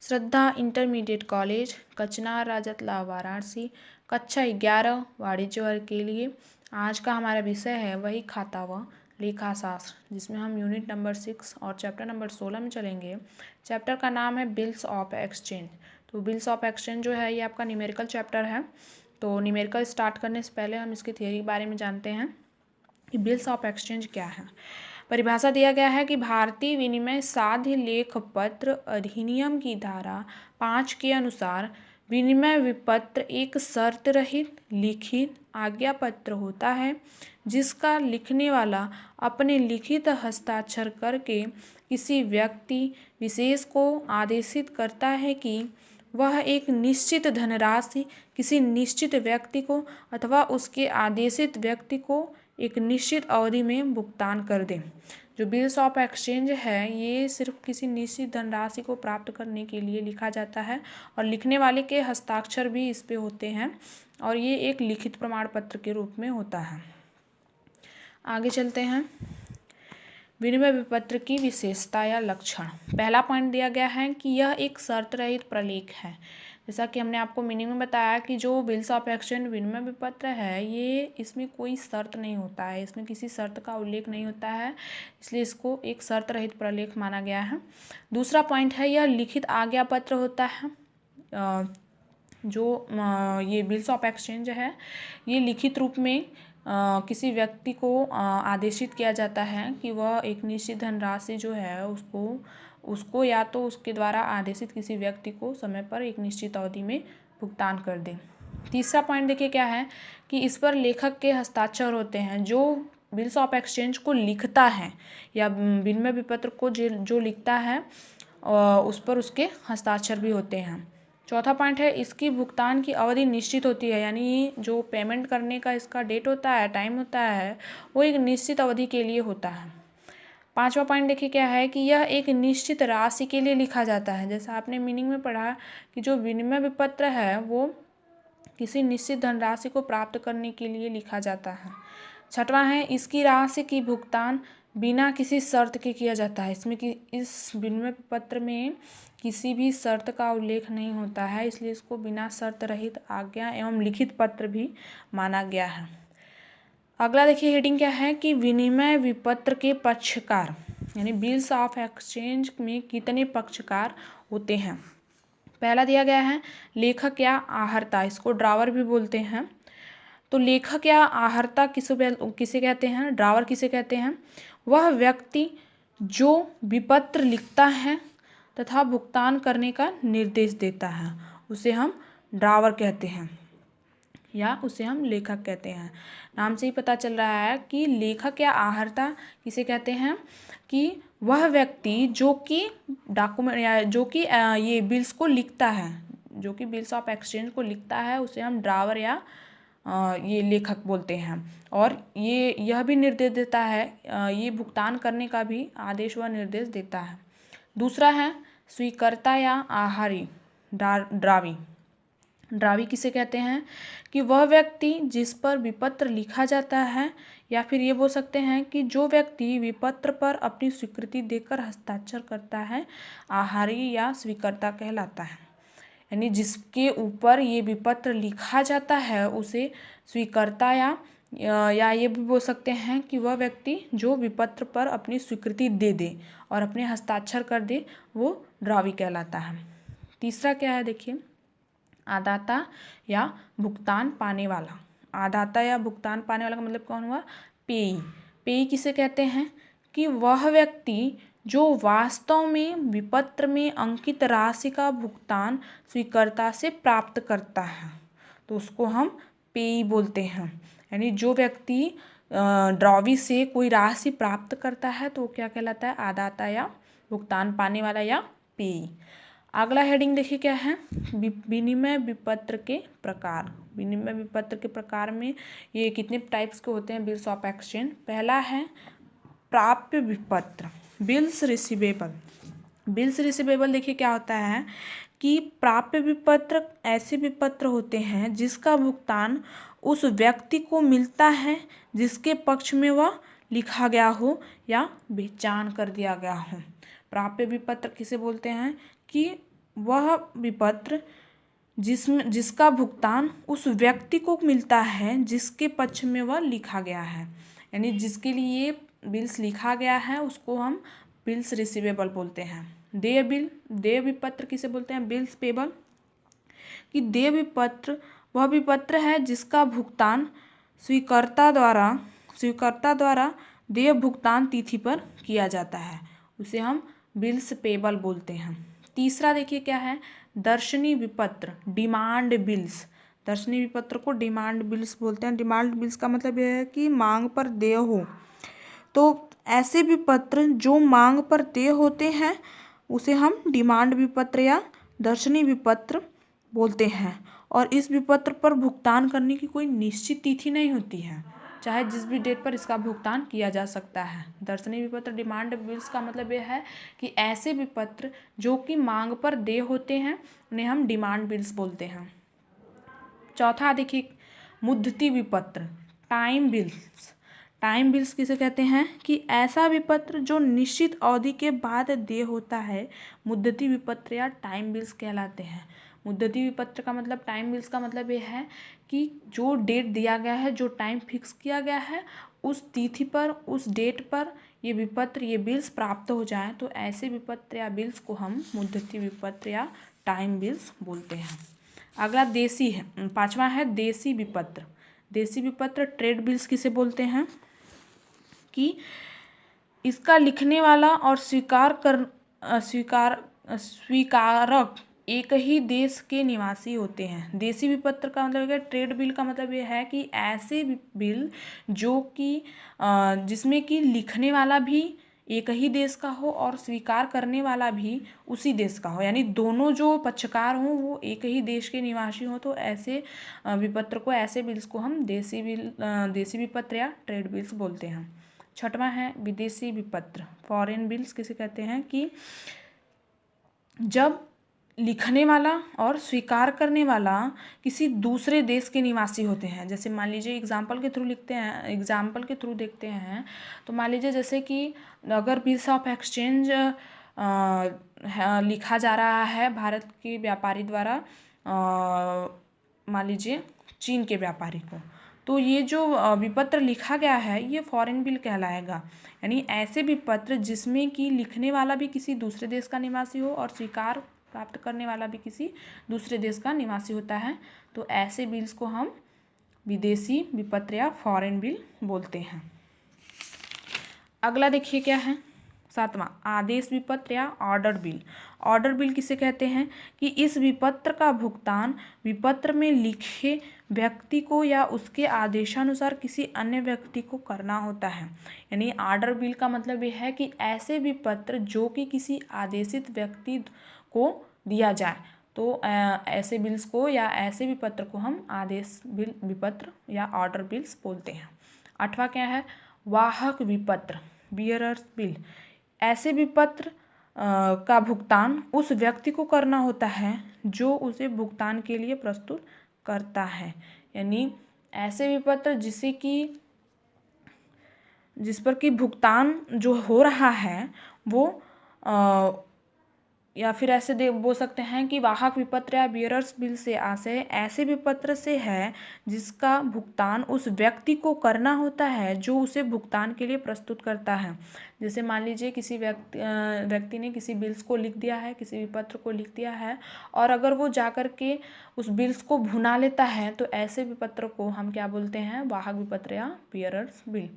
श्रद्धा intermediate college, कचनार राजतलाव वाराणसी, कक्षा 11 वाणिज्य वर्ग के लिए। आज का हमारा विषय है वही खाता व लेखा शास्त्र, जिसमें हम यूनिट नंबर 6 और चैप्टर नंबर 16 में चलेंगे। चैप्टर का नाम है बिल्स ऑफ एक्सचेंज। तो बिल्स ऑफ एक्सचेंज जो है ये आपका न्यूमेरिकल चैप्टर है। तो न्यूमेरिकल स्टार्ट करने से पहले हम इसकी थियरी के बारे में जानते हैं कि बिल्स ऑफ एक्सचेंज क्या है। परिभाषा दिया गया है कि भारतीय विनिमय साध्य लेख पत्र अधिनियम की धारा 5 के अनुसार विनिमय विपत्र एक शर्त रहित लिखित आज्ञा पत्र होता है, जिसका लिखने वाला अपने लिखित हस्ताक्षर करके किसी व्यक्ति विशेष को आदेशित करता है कि वह एक निश्चित धनराशि किसी निश्चित व्यक्ति को अथवा उसके आदेशित व्यक्ति को एक निश्चित अवधि में भुगतान कर दें। जो बिल्स ऑफ एक्सचेंज है ये सिर्फ किसी निश्चित धनराशि को प्राप्त करने के लिए लिखा जाता है और लिखने वाले के हस्ताक्षर भी इस पे होते हैं और ये एक लिखित प्रमाण पत्र के रूप में होता है। आगे चलते हैं। विनिमय विपत्र की विशेषता या लक्षण। पहला पॉइंट दिया गया है कि यह एक शर्त रहित प्रलेख है। जैसा कि हमने आपको मीनिंग में बताया कि जो बिल्स ऑफ एक्सचेंज विनिमय विपत्र है ये इसमें कोई शर्त नहीं होता है, इसमें किसी शर्त का उल्लेख नहीं होता है, इसलिए इसको एक शर्त रहित प्रलेख माना गया है। दूसरा पॉइंट है यह लिखित आज्ञा पत्र होता है। जो ये बिल्स ऑफ एक्सचेंज है ये लिखित रूप में किसी व्यक्ति को आदेशित किया जाता है कि वह एक निश्चित धनराशि जो है उसको या तो उसके द्वारा आदेशित किसी व्यक्ति को समय पर एक निश्चित अवधि में भुगतान कर दे। तीसरा पॉइंट देखिए क्या है कि इस पर लेखक के हस्ताक्षर होते हैं। जो बिल्स ऑफ एक्सचेंज को लिखता है या विनिमय विपत्र को जो लिखता है उस पर उसके हस्ताक्षर भी होते हैं। चौथा पॉइंट है इसकी भुगतान की अवधि निश्चित होती है, यानी जो पेमेंट करने का इसका डेट होता है, टाइम होता है, वो एक निश्चित अवधि के लिए होता है। पांचवा पॉइंट देखिए क्या है कि यह एक निश्चित राशि के लिए लिखा जाता है। जैसा आपने मीनिंग में पढ़ा कि जो विनिमय विपत्र है वो किसी निश्चित धनराशि को प्राप्त करने के लिए लिखा जाता है। छठवां है इसकी राशि की भुगतान बिना किसी शर्त के किया जाता है। इसमें कि इस विनिमय पत्र में किसी भी शर्त का उल्लेख नहीं होता है, इसलिए इसको बिना शर्त रहित आज्ञा एवं लिखित पत्र भी माना गया है। अगला देखिए हेडिंग क्या है कि विनिमय विपत्र के पक्षकार, यानी बिल्स ऑफ एक्सचेंज में कितने पक्षकार होते हैं। पहला दिया गया है लेखक या आहर्ता, इसको ड्रावर भी बोलते हैं। तो लेखक या आहर्ता किसे कहते हैं, ड्रावर किसे कहते हैं। वह व्यक्ति जो विपत्र लिखता है तथा भुगतान करने का निर्देश देता है उसे हम ड्रावर कहते हैं या उसे हम लेखक कहते हैं। नाम से ही पता चल रहा है कि लेखक या आहर्ता किसे कहते हैं कि वह व्यक्ति जो कि डॉक्यूमेंट या जो कि ये बिल्स को लिखता है, जो कि बिल्स ऑफ एक्सचेंज को लिखता है उसे हम ड्रावर या ये लेखक बोलते हैं। और ये यह भी निर्देश देता है, ये भुगतान करने का भी आदेश व निर्देश देता है। दूसरा है स्वीकर्ता या आहारी, ड्रावी। ड्रावी किसे कहते हैं कि वह व्यक्ति जिस पर विपत्र लिखा जाता है, या फिर ये बोल सकते हैं कि जो व्यक्ति विपत्र पर अपनी स्वीकृति देकर हस्ताक्षर करता है आहारी या स्वीकर्ता कहलाता है। यानी जिसके ऊपर ये विपत्र लिखा जाता है उसे स्वीकर्ता या ये भी बोल सकते हैं कि वह व्यक्ति जो विपत्र पर अपनी स्वीकृति दे दे और अपने हस्ताक्षर कर दे वो ड्रावी कहलाता है। तीसरा क्या है देखिए, आदाता या भुगतान पाने वाला। आदाता या भुगतान पाने वाला का मतलब कौन हुआ, पेयी। पेयी किसे कहते हैं कि वह व्यक्ति जो वास्तव में विपत्र में अंकित राशि का भुगतान स्वीकर्ता से प्राप्त करता है तो उसको हम पेयी बोलते हैं। यानी जो व्यक्ति ड्रावी से कोई राशि प्राप्त करता है तो वो क्या कहलाता है, आदाता या भुगतान पाने वाला या पेयी। अगला हेडिंग देखिए क्या है, विनिमय विपत्र के प्रकार। विनिमय विपत्र के प्रकार में ये कितने टाइप्स के होते हैं बिल्स ऑफ एक्सचेंज। पहला है प्राप्य विपत्र, बिल्स रिसीवेबल। बिल्स रिसीवेबल देखिए क्या होता है कि प्राप्य विपत्र ऐसे विपत्र होते हैं जिसका भुगतान उस व्यक्ति को मिलता है जिसके पक्ष में वह लिखा गया हो या बेचान कर दिया गया हो। प्राप्य विपत्र किसे बोलते हैं कि वह विपत्र जिसका भुगतान उस व्यक्ति को मिलता है जिसके पक्ष में वह लिखा गया है। यानी जिसके लिए बिल्स लिखा गया है उसको हम बिल्स रिसीवेबल बोलते हैं। देय बिल, देय विपत्र किसे बोलते हैं? Bills payable. कि देय विपत्र वह विपत्र है जिसका भुगतान स्वीकर्ता द्वारा देय भुगतान तिथि पर किया जाता है, उसे हम बिल्स पेबल बोलते हैं। तीसरा देखिए क्या है? दर्शनी विपत्र, डिमांड बिल्स। दर्शनी विपत्र को डिमांड बिल्स बोलते हैं। डिमांड बिल्स का मतलब यह है कि मांग पर देय हो। तो ऐसे विपत्र जो मांग पर देय होते हैं उसे हम डिमांड विपत्र या दर्शनी विपत्र बोलते हैं। और इस विपत्र पर भुगतान करने की कोई निश्चित तिथि नहीं होती है, चाहे जिस भी डेट पर इसका भुगतान किया जा सकता है। दर्शनी विपत्र, डिमांड बिल्स का मतलब यह है कि ऐसे विपत्र जो कि मांग पर देय होते हैं उन्हें हम डिमांड बिल्स बोलते हैं। चौथा देखिए, मुद्दती विपत्र, टाइम बिल्स। टाइम बिल्स किसे कहते हैं? कि ऐसा विपत्र जो निश्चित अवधि के बाद देय होता है मुद्दती विपत्र या टाइम बिल्स कहलाते हैं। मुद्दती विपत्र का मतलब, टाइम बिल्स का मतलब ये है कि जो डेट दिया गया है, जो टाइम फिक्स किया गया है, उस तिथि पर, उस डेट पर ये विपत्र, ये बिल्स प्राप्त हो जाए तो ऐसे विपत्र या बिल्स को हम मुद्दती विपत्र या टाइम बिल्स बोलते हैं। अगला देसी है, 5वां है देसी विपत्र। देसी विपत्र, ट्रेड बिल्स किसे बोलते हैं? कि इसका लिखने वाला और स्वीकारक एक ही देश के निवासी होते हैं। देसी विपत्र का मतलब है, ट्रेड बिल का मतलब ये है कि ऐसे बिल जो कि जिसमें कि लिखने वाला भी एक ही देश का हो और स्वीकार करने वाला भी उसी देश का हो, यानी दोनों जो पक्षकार हों वो एक ही देश के निवासी हों, तो ऐसे विपत्र को, ऐसे बिल्स को हम देसी विपत्र या ट्रेड बिल्स बोलते हैं। 6वां है विदेशी विपत्र, फॉरेन बिल्स किसे कहते हैं? कि जब लिखने वाला और स्वीकार करने वाला किसी दूसरे देश के निवासी होते हैं। जैसे मान लीजिए एग्जाम्पल के थ्रू देखते हैं तो मान लीजिए जैसे कि अगर बिल्स ऑफ एक्सचेंज लिखा जा रहा है भारत के व्यापारी द्वारा, मान लीजिए चीन के व्यापारी को, तो ये जो विपत्र लिखा गया है ये फॉरेन बिल कहलाएगा। यानी ऐसे विपत्र जिसमें कि लिखने वाला भी किसी दूसरे देश का निवासी हो और स्वीकार प्राप्त करने वाला भी किसी दूसरे देश का निवासी होता है, तो ऐसे बिल्स को हम विदेशी विपत्र या फॉरेन बिल बोलते हैं। अगला देखिए क्या है? 7वां, आदेश विपत्र या ऑर्डर बिल। ऑर्डर बिल किसे कहते हैं? कि इस विपत्र का भुगतान विपत्र में लिखे व्यक्ति को या उसके आदेशानुसार किसी अन्य व्यक्ति को करना होता है। यानी ऑर्डर बिल का मतलब ये है कि ऐसे विपत्र जो कि किसी आदेशित व्यक्ति को दिया जाए, तो ऐसे बिल्स को या ऐसे विपत्र को हम आदेश बिल विपत्र या ऑर्डर बिल्स बोलते हैं। 8वां क्या है? वाहक विपत्र, बियरर्स बिल। ऐसे विपत्र का भुगतान उस व्यक्ति को करना होता है जो उसे भुगतान के लिए प्रस्तुत करता है। यानी ऐसे विपत्र जिस पर कि भुगतान जो हो रहा है वो या फिर ऐसे बोल सकते हैं कि वाहक विपत्र या बियरर्स बिल से आशय ऐसे विपत्र से है जिसका भुगतान उस व्यक्ति को करना होता है जो उसे भुगतान के लिए प्रस्तुत करता है। जैसे मान लीजिए किसी व्यक्ति ने किसी बिल्स को लिख दिया है, किसी विपत्र को लिख दिया है, और अगर वो जाकर के उस बिल्स को भुना लेता है तो ऐसे विपत्र को हम क्या बोलते हैं? वाहक विपत्र या बियरर्स बिल।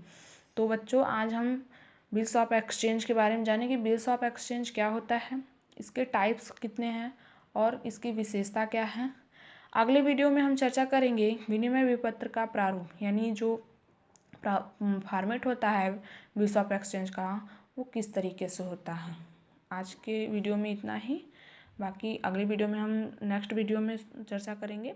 तो बच्चों, आज हम बिल्स ऑफ एक्सचेंज के बारे में जाने कि बिल्स ऑफ एक्सचेंज क्या होता है, इसके टाइप्स कितने हैं और इसकी विशेषता क्या है। अगले वीडियो में हम चर्चा करेंगे विनिमय विपत्र का प्रारूप, यानी जो फॉर्मेट होता है बिल्स ऑफ एक्सचेंज का वो किस तरीके से होता है। आज के वीडियो में इतना ही, बाकी अगले वीडियो में हम नेक्स्ट वीडियो में चर्चा करेंगे।